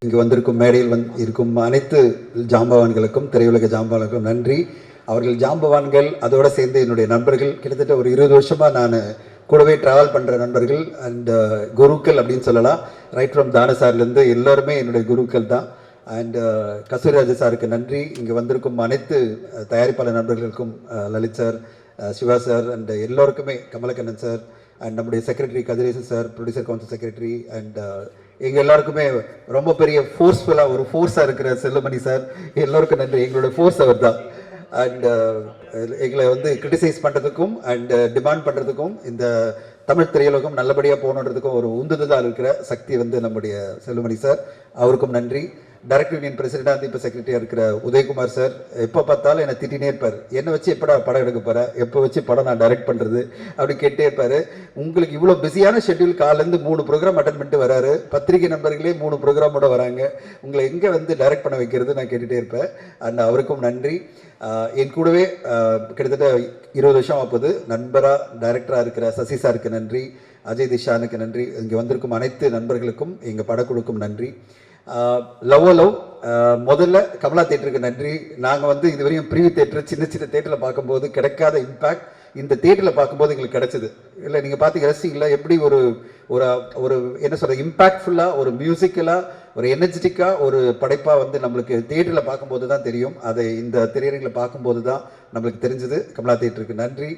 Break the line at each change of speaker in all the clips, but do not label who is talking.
இங்கு வந்திருக்கும் மேடையில் இருக்கும் அனைத்து ஜாம்பவான்களுக்கும் திரையுலக ஜாம்பவான்களுக்கும் நன்றி. அவர்கள் ஜாம்பவான்கள், அதோடு சேர்ந்து என்னுடைய நண்பர்கள், கிட்டத்தட்ட ஒரு 20 வருஷமாக நான் கூடவே ட்ராவல் பண்ணுற நண்பர்கள் அண்ட் குருக்கள் அப்படின்னு சொல்லலாம். ரைட் ஃப்ரம் தான சார்லேருந்து எல்லாருமே என்னுடைய குருக்கள் தான். அண்ட் கஸ்தூரிராஜ சாருக்கு நன்றி. இங்கே வந்திருக்கும் அனைத்து தயாரிப்பாளர் நண்பர்களுக்கும், Lalit sir, Siva sir and எல்லோருக்குமே, கமலக்கண்ணன் சார் அண்ட் நம்முடைய secretary Kathiresan sir, producer council secretary and எங்கள் எல்லாருக்குமே ரொம்ப பெரிய ஃபோர்ஸ்ஃபுல்லாக ஒரு ஃபோர்ஸாக இருக்கிற செல்லுமணி சார், எல்லோருக்கும் நன்றி. எங்களோட ஃபோர்ஸ் அவர் தான். அண்ட் எங்களை வந்து கிரிட்டிசைஸ் பண்ணுறதுக்கும் அண்ட் டிமாண்ட் பண்ணுறதுக்கும், இந்த தமிழ் திரையுலகம் நல்லபடியாக போகணுன்றதுக்கும் ஒரு உந்துதலாக இருக்கிற சக்தி வந்து நம்முடைய செல்லுமணி சார், அவருக்கும் நன்றி. டைரக்டர் யூனியன் பிரசிடென்ட், இப்போ செக்ரட்டரியாக இருக்கிற உதயகுமார் சார், எப்போ பார்த்தாலும் என்னை திட்டினே இருப்பார். என்னை வச்சு எப்படா படம் எடுக்க போகிறேன், எப்போ வச்சு படம் நான் டைரக்ட் பண்ணுறது அப்படி கேட்டே இருப்பார். உங்களுக்கு இவ்வளோ பிஸியான ஷெட்யூல், காலேருந்து 3 ப்ரோக்ராம் அட்டன் பண்ணிட்டு வராரு, பத்திரிகை நண்பர்களே 3 ப்ரோக்ராமோட வராங்க, உங்களை எங்கே வந்து டைரக்ட் பண்ண வைக்கிறது நான் கேட்டுகிட்டே இருப்பேன். அண்ட் அவருக்கும் நன்றி. என் கூடவே கிட்டத்தட்ட 20 வருஷம் ஆகுது நண்பராக டைரக்டராக இருக்கிற சசி சாருக்கு நன்றி, அஜய் திஷானுக்கு நன்றி, இங்கே வந்திருக்கும் அனைத்து நண்பர்களுக்கும், எங்கள் படக்குழுக்கும் நன்றி. லவ் முதல்ல கமலா தேட்டருக்கு நன்றி. நாங்கள் வந்து இதுவரையும் ப்ரீவியூ தேட்டர், சின்ன சின்ன தேட்டரில் பார்க்கும்போது கிடைக்காத இம்பேக்ட் இந்த தேட்டரில் பார்க்கும்போது எங்களுக்கு கிடைச்சிது. இல்லை நீங்கள் பார்த்து ரசிங்களா எப்படி ஒரு ஒரு ஒரு என்ன சொல்கிற இம்பேக்ட்ஃபுல்லாக, ஒரு மியூசிக்கலாக, ஒரு எனர்ஜெட்டிக்காக ஒரு படைப்பாக வந்து நம்மளுக்கு தேட்டரில் பார்க்கும்போது தான் தெரியும். அதை இந்த திரையரங்கில் பார்க்கும்போது தான் நம்மளுக்கு தெரிஞ்சது. கமலா தேட்டருக்கு நன்றி.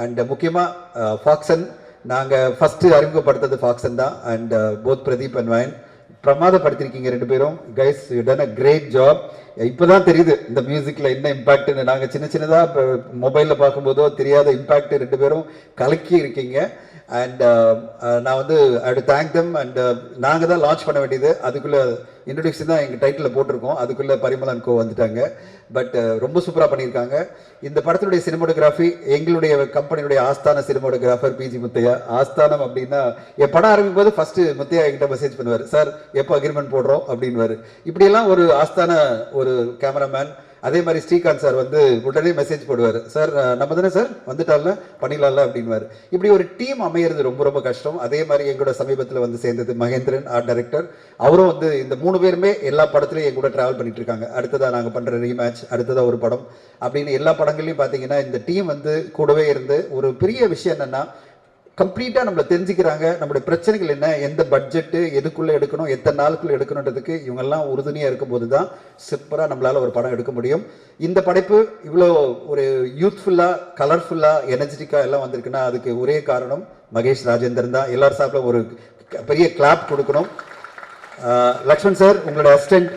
அண்ட் முக்கியமாக ஃபாக்சன், நாங்கள் ஃபஸ்ட்டு அறிமுகப்படுத்துறது ஃபாக்சன் தான். அண்ட் போத் பிரதீப் அண்ட் வயன் பிரமாதப்படுத்திருக்கீங்க 2 பேரும். Guys, you done a great job. இப்போதான் தெரியுது இந்த மியூசிக்கில் என்ன இம்பாக்ட்னு. நாங்கள் சின்ன சின்னதாக இப்போ மொபைலில் பார்க்கும்போதோ தெரியாத இம்பாக்ட் 2 பேரும் கலக்கி இருக்கீங்க. அண்ட் நான் வந்து ஐ டு தேங்க் தம். அண்ட் நாங்கள் தான் லான்ச் பண்ண வேண்டியது, அதுக்குள்ளே இன்ட்ரடியூக்ஷன் தான் எங்கள் டைட்டிலில் போட்டிருக்கோம், அதுக்குள்ளே பரிமளன் கோ வந்துட்டாங்க. பட் ரொம்ப சூப்பராக பண்ணியிருக்காங்க. இந்த படத்தினுடைய சினிமோட்டோகிராஃபி எங்களுடைய கம்பெனியுடைய ஆஸ்தான சினிமோட்டோகிராஃபர் பிஜி முத்தையா. ஆஸ்தானம் அப்படின்னா, என் படம் ஆரம்பிக்கும் போது ஃபர்ஸ்ட் முத்தையா என்கிட்ட மெசேஜ் பண்ணுவார், சார் எப்போ அக்ரிமெண்ட் போடுறோம் அப்படின்வார். இப்படியெல்லாம் ஒரு ஆஸ்தான ஒரு கேமராமேன். அதே மாதிரி ஸ்ரீகாந்த் சார் வந்து உடனே மெசேஜ் போடுவார், சார் நம்ம தானே சார் வந்துட்டால பண்ணிடலாம்ல அப்படின்வார். இப்படி ஒரு டீம் அமையிறது ரொம்ப ரொம்ப கஷ்டம். அதே மாதிரி எங்களோட சமீபத்தில் வந்து சேர்ந்தது மகேந்திரன், ஆர்ட் டைரக்டர். அவரும் வந்து இந்த 3 பேருமே எல்லா படத்துலையும் என் கூட ட்ராவல் பண்ணிட்டு இருக்காங்க. அடுத்ததாக நாங்கள் பண்ணுற ரீமேட்ச், அடுத்ததாக ஒரு படம் அப்படின்னு எல்லா படங்கள்லையும் பார்த்தீங்கன்னா இந்த டீம் வந்து கூடவே இருந்து ஒரு பெரிய விஷயம் என்னென்னா, கம்ப்ளீட்டாக நம்மளை தெரிஞ்சுக்கிறாங்க. நம்மளுடைய பிரச்சனைகள் என்ன, எந்த பட்ஜெட்டு, எதுக்குள்ளே எடுக்கணும், எத்தனை நாளுக்குள்ளே எடுக்கணுன்றதுக்கு இவங்கெல்லாம் உறுதுணையாக இருக்கும்போது தான் சூப்பராக நம்மளால் ஒரு படம் எடுக்க முடியும். இந்த படைப்பு இவ்வளோ ஒரு யூத்ஃபுல்லாக, கலர்ஃபுல்லாக, எனர்ஜெட்டிக்காக எல்லாம் வந்திருக்குன்னா அதுக்கு ஒரே காரணம் மகேஷ் ராஜேந்திரன் தான். எல்லாரும் சாப்பிட ஒரு பெரிய கிளாப் கொடுக்கணும். லக்ஷ்மண் சார், உங்களோட அசிஸ்டன்ட்,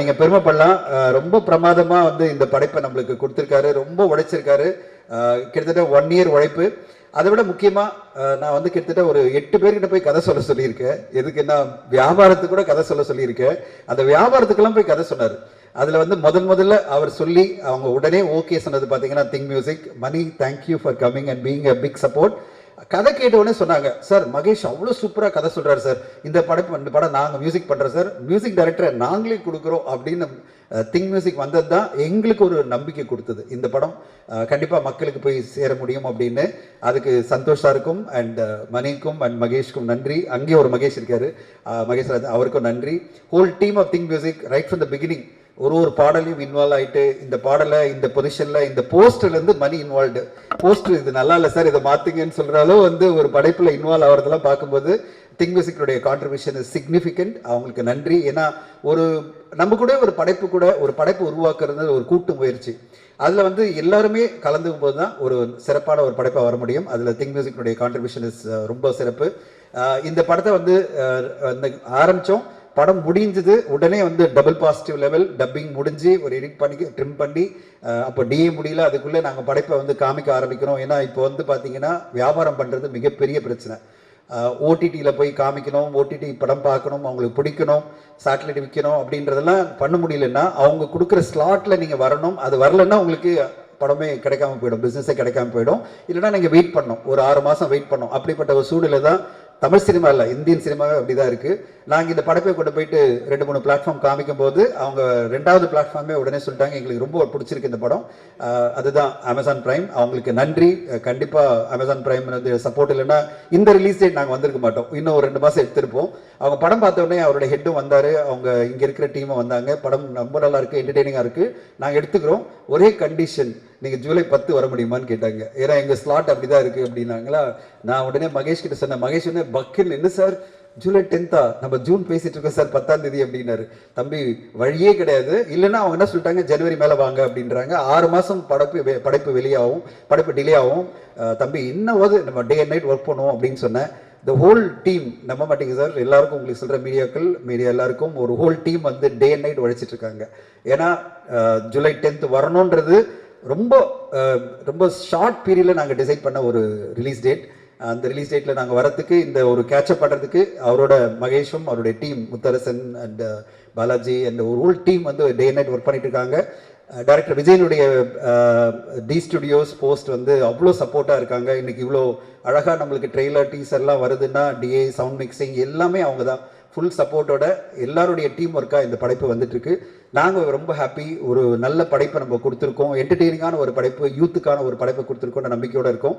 நீங்கள் பெருமைப்படலாம். ரொம்ப பிரமாதமாக வந்து இந்த படைப்பை நம்மளுக்கு கொடுத்துருக்காரு, ரொம்ப உழைச்சிருக்காரு. கிட்டத்தட்ட 1 இயர் உழைப்பு. அதை விட முக்கியமாக நான் வந்து கிட்டத்தட்ட ஒரு 8 பேர்கிட்ட போய் கதை சொல்ல சொல்லியிருக்கேன். எதுக்குன்னா வியாபாரத்துக்கு கூட கதை சொல்ல சொல்லியிருக்கேன். அந்த வியாபாரத்துக்கெல்லாம் போய் கதை சொன்னார். அதில் வந்து முதல்ல அவர் சொல்லி அவங்க உடனே ஓகே சொன்னது பார்த்தீங்கன்னா think music. Mani, thank you for coming and being a big support. கதை கேட்ட உடனே சொன்னாங்க, சார் மகேஷ் அவ்வளோ சூப்பராக கதை சொல்கிறார் சார், இந்த படம் நாங்கள் மியூசிக் பண்ணுறோம் சார், மியூசிக் டைரக்டரை நாங்களே கொடுக்குறோம் அப்படின்னு திங்க் மியூசிக் வந்தது தான் எங்களுக்கு ஒரு நம்பிக்கை கொடுத்தது. இந்த படம் கண்டிப்பாக மக்களுக்கு போய் சேர முடியும் அப்படின்னு. அதுக்கு சந்தோஷ் சாருக்கும் அண்ட் மணிக்கும் அண்ட் மகேஷ்க்கும் நன்றி. அங்கேயும் ஒரு மகேஷ் இருக்காரு, மகேஷ் ராஜ், அவருக்கும் நன்றி. Whole team of think music right from the beginning ஒரு பாடலையும் இன்வால்வ் ஆகிட்டு, இந்த பாடலை இந்த பொசிஷனில், இந்த போஸ்டர்லேருந்து மணி இன்வால்வ்டு. போஸ்டர் இது நல்லா இல்லை சார், இதை மாற்றுங்கன்னு சொல்கிறாலும் வந்து ஒரு படைப்பில் இன்வால்வ் ஆகிறதெல்லாம் பார்க்கும்போது திங்க் மியூசிக்குடைய கான்ட்ரிபியூஷன் இஸ் சிக்னிஃபிகண்ட். அவங்களுக்கு நன்றி. ஏன்னா நம்ம கூட ஒரு படைப்பு உருவாக்குறது ஒரு கூட்டு முயற்சி. அதில் வந்து எல்லாருமே கலந்துக்கும் போது தான் ஒரு சிறப்பான ஒரு படைப்பாக வர முடியும். அதில் திங்க் மியூசிக்குடைய கான்ட்ரிபியூஷன் இஸ் ரொம்ப சிறப்பு. இந்த படத்தை வந்து ஆரம்பித்தோம், படம் முடிஞ்சது உடனே வந்து டபுள் பாசிட்டிவ் லெவல் டப்பிங் முடிஞ்சு ஒரு எடிட் பண்ணி ட்ரிம் பண்ணி, அப்போ டிஏ முடியல, அதுக்குள்ளே நாங்கள் படைப்பை வந்து காமிக்க ஆரம்பிக்கிறோம். ஏன்னா இப்போ வந்து பார்த்தீங்கன்னா வியாபாரம் பண்ணுறது மிகப்பெரிய பிரச்சனை. ஓடிடியில் போய் காமிக்கணும், ஓடிடி படம் பார்க்கணும், அவங்களுக்கு பிடிக்கணும், சேட்டலைட் விற்கணும் அப்படின்றதெல்லாம் பண்ண முடியலன்னா அவங்க கொடுக்குற ஸ்லாட்டில் நீங்கள் வரணும். அது வரலன்னா உங்களுக்கு படமே கிடைக்காம போயிடும், பிஸ்னஸே கிடைக்காம போயிடும். இல்லைன்னா நீங்கள் வெயிட் பண்ணணும், ஒரு 6 மாதம் வெயிட் பண்ணணும். அப்படிப்பட்ட ஒரு சூழ்நிலை தான் தமிழ் சினிமா இல்லை, இந்தியன் சினிமாவே அப்படி தான் இருக்குது. நாங்கள் இந்த படப்பை கொண்டு போயிட்டு 2-3 பிளாட்ஃபார்ம் காமிக்கும் போது அவங்க 2வது பிளாட்ஃபார்மே உடனே சொல்லிட்டாங்க, எங்களுக்கு ரொம்ப பிடிச்சிருக்கு இந்த படம். அதுதான் அமேசான் பிரைம். அவங்களுக்கு நன்றி. கண்டிப்பாக அமேசான் பிரைம் வந்து சப்போர்ட் இல்லைன்னா இந்த ரிலீஸ் டேட் நாங்கள் வந்திருக்க மாட்டோம், இன்னும் ஒரு 2 மாதம் எடுத்திருப்போம். அவங்க படம் பார்த்த உடனே அவரோட ஹெட்டும் வந்தார், அவங்க இங்கே இருக்கிற டீமும் வந்தாங்க. படம் ரொம்ப நல்லா இருக்குது, என்டர்டெய்னிங்காக இருக்குது, நாங்கள் எடுத்துக்கிறோம், ஒரே கண்டிஷன் நீங்கள் ஜூலை 10 வர முடியுமான்னு கேட்டாங்க. ஏன்னா எங்கள் ஸ்லாட் அப்படி தான் இருக்குது அப்படின்னாங்களா. நான் உடனே மகேஷ் கிட்ட சொன்னேன். மகேஷ் வந்து பக்குன்னு என்ன சார் ஜூலை 10 நம்ம ஜூன் பேசிட்டு இருக்கோம் சார் 10ஆம் தேதி அப்படின்னாரு. தம்பி வழியே கிடையாது, இல்லைன்னா அவங்க என்ன சொல்லிட்டாங்க ஜனவரி மேலே வாங்க அப்படின்றாங்க. 6 மாதம் படைப்பு வெளியாகும், படைப்பு டிலே ஆகும். தம்பி இன்னும் நம்ம டே அண்ட் நைட் ஒர்க் பண்ணுவோம் அப்படின்னு சொன்னேன். த ஹோல் டீம் நம்ப மாட்டேங்க சார், எல்லாருக்கும் உங்களுக்கு சொல்கிற மீடியா எல்லாருக்கும் ஒரு ஹோல் டீம் வந்து டே அண்ட் நைட் உழைச்சிட்டு இருக்காங்க. ஏன்னா ஜூலை 10 வரணுன்றது ரொம்ப ரொம்ப ஷார்ட் பீரியடில் நாங்கள் டிசைட் பண்ண ஒரு ரிலீஸ் டேட். அந்த ரிலீஸ் டேட்டில் நாங்கள் வரத்துக்கு இந்த ஒரு கேட்சப் பண்ணுறதுக்கு அவரோட மகேஷும் அவருடைய team Mutharasan and Balaji and ஒரு ஹோல் டீம் வந்து டே அண்ட் நைட் ஒர்க் பண்ணிட்டு இருக்காங்க. டைரக்டர் விஜயனுடைய டி ஸ்டுடியோஸ் போஸ்ட் வந்து அவ்வளோ சப்போர்ட்டாக இருக்காங்க. இன்றைக்கி இவ்வளோ அழகாக நம்மளுக்கு ட்ரெய்லர் டீசர்லாம் வருதுன்னா டிஏ சவுண்ட் மிக்சிங் எல்லாமே அவங்க தான் ஃபுல் சப்போர்ட்டோட எல்லாருடைய டீம் ஒர்க்காக இந்த படைப்பு வந்துட்டுருக்கு. நாங்கள் ரொம்ப ஹாப்பி, ஒரு நல்ல படைப்பை நம்ம கொடுத்துருக்கோம், என்டர்டெய்னிங்கான ஒரு படைப்பு, யூத்துக்கான ஒரு படைப்பை கொடுத்துருக்கோன்ற நம்பிக்கையோடு இருக்கோம்.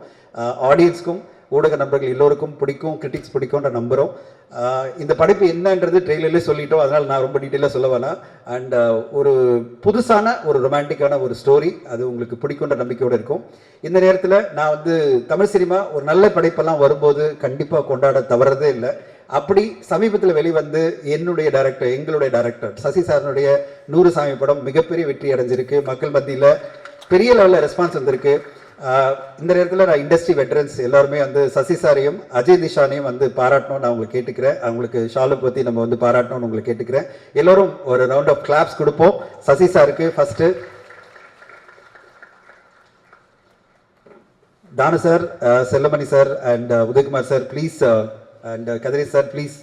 ஆடியன்ஸ்க்கும் ஊடக நண்பர்கள் எல்லோருக்கும் பிடிக்கும், கிரிட்டிக்ஸ் பிடிக்கும்ன்ற நம்புகிறோம். இந்த படைப்பு என்னன்றது ட்ரெய்லர்லேயே சொல்லிட்டோம், அதனால் நான் ரொம்ப டீட்டெயிலாக சொல்ல வேணாம். அண்ட் ஒரு புதுசான ஒரு ரொமான்டிக்கான ஒரு ஸ்டோரி, அது உங்களுக்கு பிடிக்குன்ற நம்பிக்கையோடு இருக்கும். இந்த நேரத்தில் நான் வந்து தமிழ் சினிமா ஒரு நல்ல படைப்பெல்லாம் வரும்போது கண்டிப்பாக கொண்டாட தவறதே இல்லை. அப்படி சமீபத்தில் வெளிவந்து எங்களுடைய டைரக்டர் சசி சாரனுடைய 100 சாமி படம் மிகப்பெரிய வெற்றி அடைஞ்சிருக்கு, மக்கள் மத்தியில் பெரிய லெவலில் ரெஸ்பான்ஸ் வந்திருக்கு. இந்த நேரத்தில் நான் இண்டஸ்ட்ரி வெட்டரன்ஸ் எல்லாருமே வந்து சசி சாரையும் அஜய் திஷானையும் வந்து பாராட்டணும்னு நான் உங்களுக்கு கேட்டுக்கிறேன். அவங்களுக்கு ஷாலு பற்றி நம்ம வந்து பாராட்டணும்னு உங்களுக்கு கேட்டுக்கிறேன். எல்லோரும் ஒரு ரவுண்ட் ஆஃப் கிளாப்ஸ் கொடுப்போம் சசி சாருக்கு. First Thanu sir, Chellamani sir and Udhayakumar sir please, and Kadri sir please.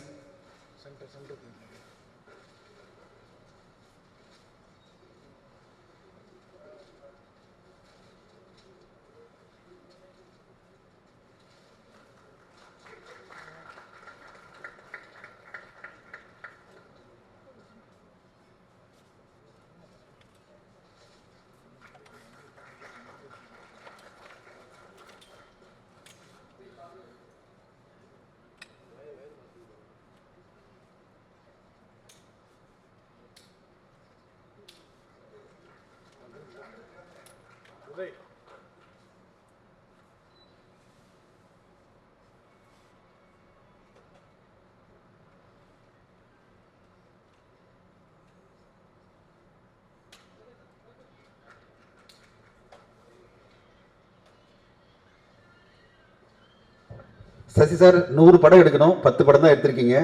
Sasi sir 100 படம் எடுக்கணும், 10 படம் தான் எடுத்திருக்கீங்க.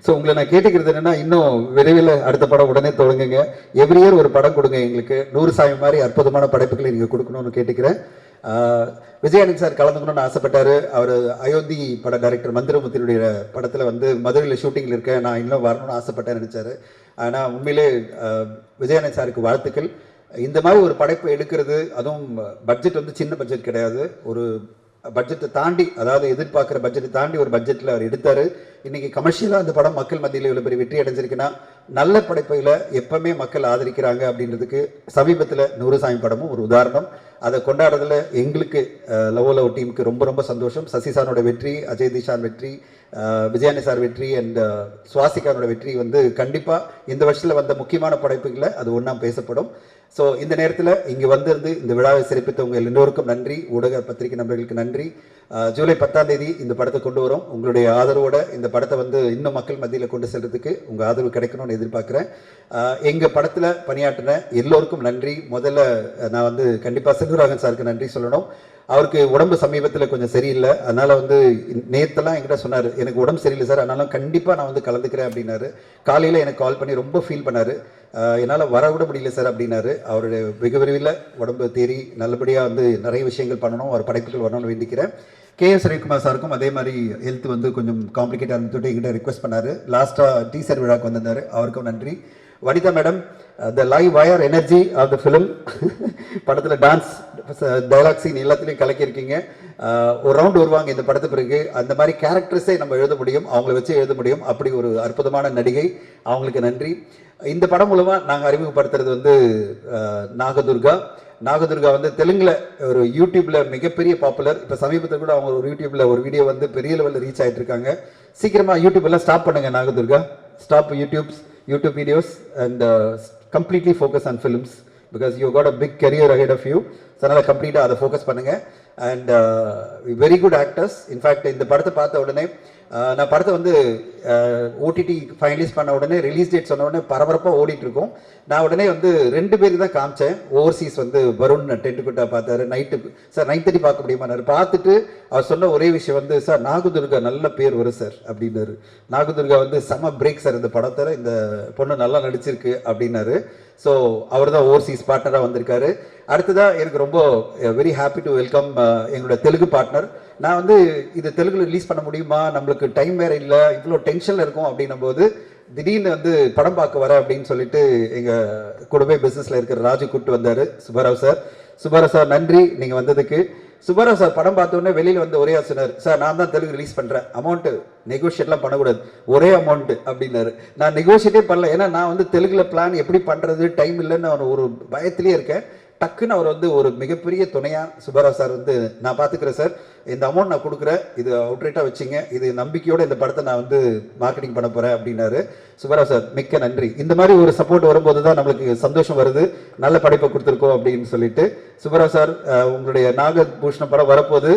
ஸோ உங்களை நான் கேட்டுக்கிறது என்னென்னா, இன்னும் விரைவில் அடுத்த படம் உடனே தொடங்குங்க. எவ்ரி இயர் ஒரு படம் கொடுங்க எங்களுக்கு. 100 சாமி மாதிரி அற்புதமான படைப்புகளை நீங்கள் கொடுக்கணும்னு கேட்டுக்கிறேன். விஜயானந்த் சார் கலந்துக்கணும்னு ஆசைப்பட்டார். அவர் அயோத்தி பட டைரக்டர் மந்திரமுத்தினுடைய படத்தில் வந்து மதுரையில் ஷூட்டிங்கில் இருக்கேன், நான் இன்னும் வரணும்னு ஆசைப்பட்டேன்னு நினச்சார். ஆனால் உண்மையிலே விஜயானந்த் சாருக்கு வாழ்த்துக்கள். இந்த மாதிரி ஒரு படைப்பு எடுக்கிறது, அதுவும் பட்ஜெட் வந்து சின்ன பட்ஜெட் கிடையாது, ஒரு பட்ஜெட்டை தாண்டி, அதாவது எதிர்பார்க்குற பட்ஜெட்டை தாண்டி ஒரு பட்ஜெட்டில் அவர் எடுத்தார். இன்றைக்கி கமர்ஷியலாக அந்த படம் மக்கள் மத்தியில் இவ்வளோ பெரிய வெற்றி அடைஞ்சிருக்குன்னா நல்ல படைப்புகளை எப்பவுமே மக்கள் ஆதரிக்கிறாங்க அப்படின்றதுக்கு சமீபத்தில் 100 சாமி படமும் ஒரு உதாரணம். அதை கொண்டாடுறதுல எங்களுக்கு லவ் டீமுக்கு ரொம்ப ரொம்ப சந்தோஷம். சசி சாரோட வெற்றி, அஜய் திஷான் வெற்றி, விஜயானி சார் வெற்றி அண்ட் சுவாசிகாரோட வெற்றி வந்து கண்டிப்பாக இந்த வருஷத்தில் வந்த முக்கியமான படைப்புகளை அது ஒன்றா பேசப்படும். ஸோ இந்த நேரத்தில் இங்கே வந்திருந்து இந்த விழாவை சிறப்பித்தவங்க எல்லோருக்கும் நன்றி, ஊடக பத்திரிகை நண்பர்களுக்கு நன்றி. ஜூலை 10ஆம் தேதி இந்த படத்தை கொண்டு வரோம். உங்களுடைய ஆதரவோட இந்த படத்தை வந்து இன்னும் மக்கள் மத்தியில் கொண்டு செல்றதுக்கு உங்கள் ஆதரவு கிடைக்கணும்னு எதிர்பார்க்குறேன். எங்கள் படத்தில் பணியாற்றின எல்லோருக்கும் நன்றி. முதல்ல நான் வந்து கண்டிப்பாக செல்வராகன் சாருக்கு நன்றி சொல்லணும். அவருக்கு உடம்பு சமீபத்தில் கொஞ்சம் சரியில்லை, அதனால் வந்து நேற்றெல்லாம் என்கிட்ட சொன்னார், எனக்கு உடம்பு சரியில்லை சார், அதனால கண்டிப்பாக நான் வந்து கலந்துக்கிறேன் அப்படின்னாரு. காலையில் எனக்கு கால் பண்ணி ரொம்ப ஃபீல் பண்ணார், என்னால் வர விட முடியல சார் அப்படின்னாரு. அவருடைய வெகு விரைவில் உடம்பு தேறி நல்லபடியாக வந்து நிறைய விஷயங்கள் பண்ணணும், அவர் படைப்புகள் வரணும்னு வேண்டிக்கிறேன். கேஎஸ் ரவிக்குமார் சாருக்கும் அதே மாதிரி ஹெல்த் வந்து கொஞ்சம் காம்ப்ளிகேட்டாக இருந்துட்டு எங்கிட்ட ரிக்வெஸ்ட் பண்ணார். லாஸ்ட்டாக டீசர் விழாவுக்கு வந்திருந்தார், அவருக்கும் நன்றி. Vanitha madam the live wire energy of the film. படத்தில் டான்ஸ், டைலாக் சீன் எல்லாத்துலேயும் கலக்கியிருக்கீங்க. ஒரு ரவுண்ட் வருவாங்க இந்த படத்து பிறகு, அந்த மாதிரி கேரக்டர்ஸே நம்ம எழுத முடியும், அவங்கள வச்சு எழுத முடியும். அப்படி ஒரு அற்புதமான நடிகை, அவங்களுக்கு நன்றி. இந்த படம் மூலமாக நாங்கள் அறிமுகப்படுத்துறது வந்து நாகதுர்கா. நாகதுர்கா வந்து தெலுங்கில் ஒரு யூடியூப்பில் மிகப்பெரிய பாப்புலர். இப்போ சமீபத்தில் கூட அவங்க ஒரு யூடியூப்பில் ஒரு வீடியோ வந்து பெரிய லெவலில் ரீச் ஆகிட்டு இருக்காங்க. சீக்கிரமாக யூடியூப் எல்லாம் ஸ்டாப் பண்ணுங்க Nagadurga. Stop YouTube videos and completely focus on films because you got a big career ahead of you. So அதனால கம்ப்ளீட்டாக அதை ஃபோக்கஸ் பண்ணுங்க. And very good actors. In fact இந்த படத்தை பார்த்த உடனே நான் படத்தை வந்து ஓடிடி ஃபைனலைஸ் பண்ண உடனே ரிலீஸ் டேட் சொன்ன உடனே பரபரப்பாக ஓடிட்டு இருக்கோம். நான் உடனே வந்து 2 பேருக்கு தான் காமிச்சேன். ஓவர்சீஸ் வந்து வருண் டென்ட்டுக்குட்டா பார்த்தாரு. நைட்டு சார் 9:30 பார்க்க முடியுமானாரு. பார்த்துட்டு அவர் சொன்ன ஒரே விஷயம் வந்து, சார் நாகதுர்கா நல்ல பேர் வரும் சார் அப்படின்னாரு. நாகதுர்கா வந்து செம பிரேக் சார் இந்த படத்தில், இந்த பொண்ணு நல்லா நடிச்சிருக்கு அப்படின்னாரு. ஸோ அவர் தான் ஓவர்சீஸ் பார்ட்னராக வந்திருக்காரு. அடுத்ததாக எனக்கு ரொம்ப வெரி ஹாப்பி டு வெல்கம் எங்களோட தெலுங்கு பார்ட்னர். நான் வந்து இது தெலுங்குல ரிலீஸ் பண்ண முடியுமா, நம்மளுக்கு டைம் வேறு இல்லை, இவ்வளோ டென்ஷனில் இருக்கும் அப்படின்னும் போது திடீர்னு வந்து படம் பார்க்க வர அப்படின்னு சொல்லிட்டு எங்கள் கூடவே பிஸ்னஸில் இருக்கிற ராஜு கூப்பிட்டு வந்தார். சுப்பராவ் சார். சுப்பராவ் சார் நன்றி நீங்கள் வந்ததுக்கு. சுப்பராவ் சார் படம் பார்த்தோன்னே வெளியில் வந்து ஒரே சொன்னார், சார் நான் தான் தெலுங்கு ரிலீஸ் பண்ணுறேன், அமௌண்ட்டு நெகோஷியேட்லாம் பண்ணக்கூடாது, ஒரே அமௌண்ட்டு அப்படின்னாரு. நான் நெகோஷியேட்டே பண்ணல, ஏன்னா நான் வந்து தெலுங்குல பிளான் எப்படி பண்ணுறது, டைம் இல்லைன்னு ஒரு பயத்திலே இருக்கேன். டக்குன்னு அவர் வந்து ஒரு மிகப்பெரிய துணையாக சுப்பராவ் சார் வந்து, நான் பார்த்துக்கிறேன் சார், இந்த அமௌண்ட் நான் கொடுக்குறேன், இது அவுட்ரேட்டாக வச்சுங்க, இது நம்பிக்கையோடு இந்த படத்தை நான் வந்து மார்க்கெட்டிங் பண்ண போகிறேன் அப்படின்னாரு. சுப்பராவ் சார் மிக்க நன்றி. இந்த மாதிரி ஒரு சப்போர்ட் வரும்போது தான் நம்மளுக்கு சந்தோஷம் வருது, நல்ல படைப்பை கொடுத்துருக்கோம் அப்படின்னு சொல்லிட்டு. சுப்பராவ் சார் உங்களுடைய நாகபூஷணம் படம் வரப்போது,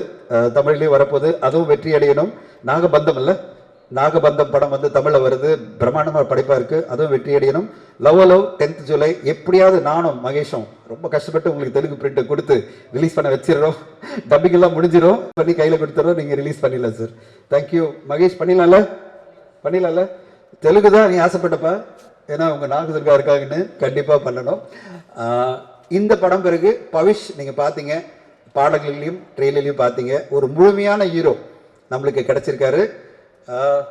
தமிழ்லேயும் வரப்போது, அதுவும் வெற்றி அடையணும். நாகபந்தம் இல்லை, நாகபந்தம் படம் வந்து தமிழில் வருது, பிரம்மாண்டமாக படைப்பாக இருக்குது, அதுவும் வெற்றி அடையணும். லவ் 10th ஜூலை எப்படியாவது நானும் மகேஷும் ரொம்ப கஷ்டப்பட்டு உங்களுக்கு தெலுங்கு பிரிண்ட்டை கொடுத்து ரிலீஸ் பண்ண வச்சிடறோம். டப்பிங்கெல்லாம் முடிஞ்சிடும், பண்ணி கையில் கொடுத்துறோம், நீங்கள் ரிலீஸ் பண்ணிடலாம் சார். தேங்க்யூ மகேஷ். பண்ணிடலாம்ல தெலுங்கு தான் நீ ஆசைப்பட்டப்பா, ஏன்னா உங்கள் நாகதுர்கா இருக்காங்கன்னு கண்டிப்பாக பண்ணணும். இந்த படம் பிறகு பவிஷ் நீங்கள் பார்த்தீங்க, பாடல்களையும் ட்ரெயிலர்லையும் பார்த்தீங்க, ஒரு முழுமையான ஹீரோ நம்மளுக்கு கிடைச்சிருக்காரு.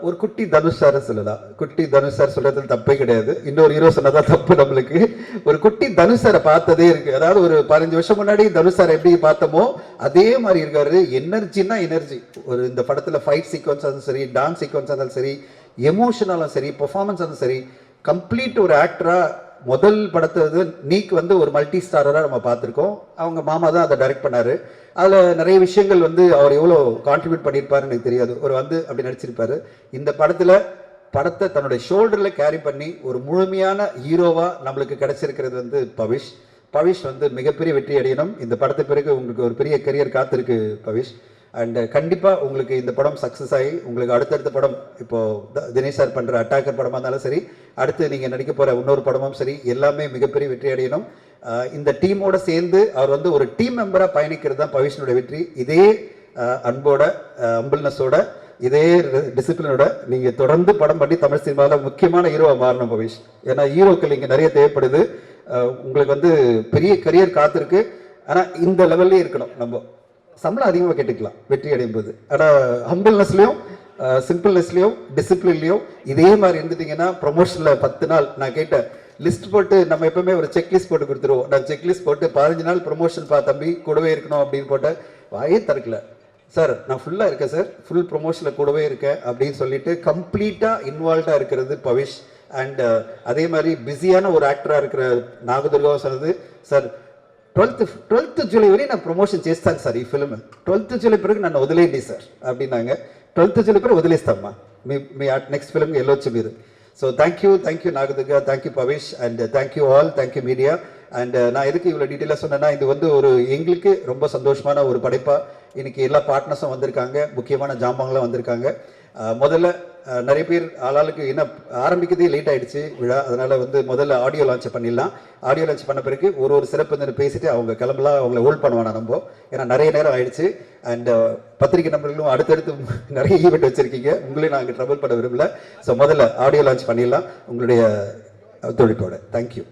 ஒரு குட்டி தனுஷ் சார் சொல்லலாம். குட்டி தனுஷ் சார் சொல்றதுல தப்பே கிடையாது, இன்னொரு ஹீரோ சொன்னதான் தப்பு நம்மளுக்கு. ஒரு குட்டி தனுஷ் சாரை பார்த்ததே இருக்கு. அதாவது ஒரு 15 வருஷம் முன்னாடி தனுஷ் சார் எப்படி பார்த்தோமோ அதே மாதிரி இருக்காரு. எனர்ஜின்னா எனர்ஜி. ஒரு இந்த படத்துல ஃபைட் சீக்வன்ஸ் இருந்தாலும் சரி, டான்ஸ் சீக்வன்ஸ் இருந்தாலும் சரி, எமோஷனலும் சரி, பெர்ஃபார்மன்ஸ் இருந்தாலும் சரி, கம்ப்ளீட் ஒரு ஆக்டரா. முதல் படத்தை வந்து நீக்கு வந்து ஒரு மல்டி ஸ்டாரராக நம்ம பார்த்துருக்கோம். அவங்க மாமா தான் அதை டைரக்ட் பண்ணாரு. அதில் நிறைய விஷயங்கள் வந்து அவர் எவ்வளோ கான்ட்ரிபியூட் பண்ணியிருப்பாருன்னு எனக்கு தெரியாது. ஒரு வந்து அப்படி நடிச்சிருப்பாரு. இந்த படத்தை தன்னுடைய ஷோல்டரில் கேரி பண்ணி ஒரு முழுமையான ஹீரோவாக நம்மளுக்கு கிடைச்சிருக்கிறது வந்து பவிஷ் வந்து மிகப்பெரிய வெற்றி அடையணும். இந்த படத்தை பிறகு உங்களுக்கு ஒரு பெரிய கரியர் காத்திருக்கு பவிஷ். அண்ட் கண்டிப்பாக உங்களுக்கு இந்த படம் சக்ஸஸ் ஆகி உங்களுக்கு அடுத்தடுத்த படம், இப்போது தினேஷ் சார் பண்ணுற அட்டாக்கர் படமாக இருந்தாலும் சரி, அடுத்து நீங்கள் நடிக்க போகிற இன்னொரு படமும் சரி, எல்லாமே மிகப்பெரிய வெற்றி அடையணும். இந்த டீமோட சேர்ந்து அவர் வந்து ஒரு டீம் மெம்பராக பயணிக்கிறது தான் பவிஷனுடைய வெற்றி. இதே அன்போட, அம்பிள்னஸோட, இதே டிசிப்ளினோட நீங்கள் தொடர்ந்து படம் பண்ணி தமிழ் சினிமாவில் முக்கியமான ஹீரோவாக மாறணும் பவிஷ். ஏன்னா ஹீரோக்கள் இங்கே நிறைய தேவைப்படுது. உங்களுக்கு வந்து பெரிய கரியர் காத்திருக்கு. ஆனால் இந்த லெவல்லே இருக்கணும். நம்ம சம்பளம் அதிகமாக கேட்டுக்கலாம் வெற்றி அடையும் போது. ஆனால் ஹம்பிள்னஸ்லையும் சிம்பிள்னஸ்லையும் டிசிப்ளின்லையும் இதே மாதிரி இருந்துட்டீங்கன்னா ப்ரொமோஷனில் 10 நாள் நான் கேட்டேன் லிஸ்ட் போட்டு, நம்ம எப்பவுமே ஒரு செக்லிஸ்ட் போட்டு கொடுத்துருவோம். நான் செக்லிஸ்ட் போட்டு 15 நாள் ப்ரொமோஷன் தம்பி கூடவே இருக்கணும் அப்படின்னு போட்டேன். வாயே திறக்கல. சார் நான் ஃபுல்லாக இருக்கேன் சார், ஃபுல் ப்ரொமோஷனில் கூடவே இருக்கேன் அப்படின்னு சொல்லிட்டு கம்ப்ளீட்டாக இன்வால்வ்டாக இருக்கிறது பவிஷ். அண்ட் அதே மாதிரி பிஸியான ஒரு ஆக்டராக இருக்கிற நாகதுர்காவும் சொன்னது, சார் 12th జూలై వరకు నా ప్రమోషన్ చేస్తాను సార్ ఈ ఫిల్మ్. 12th జూలై వరకు నన్ను వదిలేయండి సార్ அப்படின்னாங்க. 12th జూలై వరకు వదిలేస్తామ్మా, మీ నెక్స్ట్ ఫిల్మ్కి వెళ్ళొచ్చు మీరు. So thank you Nagadurga, thank you Bhavish, and thank you all, thank you media. And நான் எதுக்கு இவ்வளோ டீட்டெயிலாக சொன்னேன்னா, இது வந்து ஒரு எங்களுக்கு ரொம்ப சந்தோஷமான ஒரு படைப்பாக இன்னைக்கு எல்லா பார்ட்னர்ஸும் வந்திருக்காங்க, முக்கியமான ஜாம்பங்களாம் வந்திருக்காங்க. முதல்ல நிறைய பேர் ஆளாளுக்கு என்ன ஆரம்பிக்கிறதே லேட் ஆகிடுச்சு விழா, அதனால் வந்து முதல்ல ஆடியோ லான்ச் பண்ணிடலாம். ஆடியோ லான்ச் பண்ண பிறகு ஒரு சிறப்பு பேசிட்டு அவங்க கிளம்பலாம், அவங்கள ஹோல்ட் பண்ணுவானா நம்ம, ஏன்னா நிறைய நேரம் ஆயிடுச்சு. அண்ட் பத்திரிகை நம்பர்களும் அடுத்தடுத்து நிறைய ஈவெண்ட் வச்சுருக்கீங்க, உங்களையும் நாங்கள் ட்ரபிள் பண்ண விரும்பல. ஸோ முதல்ல ஆடியோ லான்ச் பண்ணிடலாம் உங்களுடைய ஒத்துழைப்போட. தேங்க்யூ.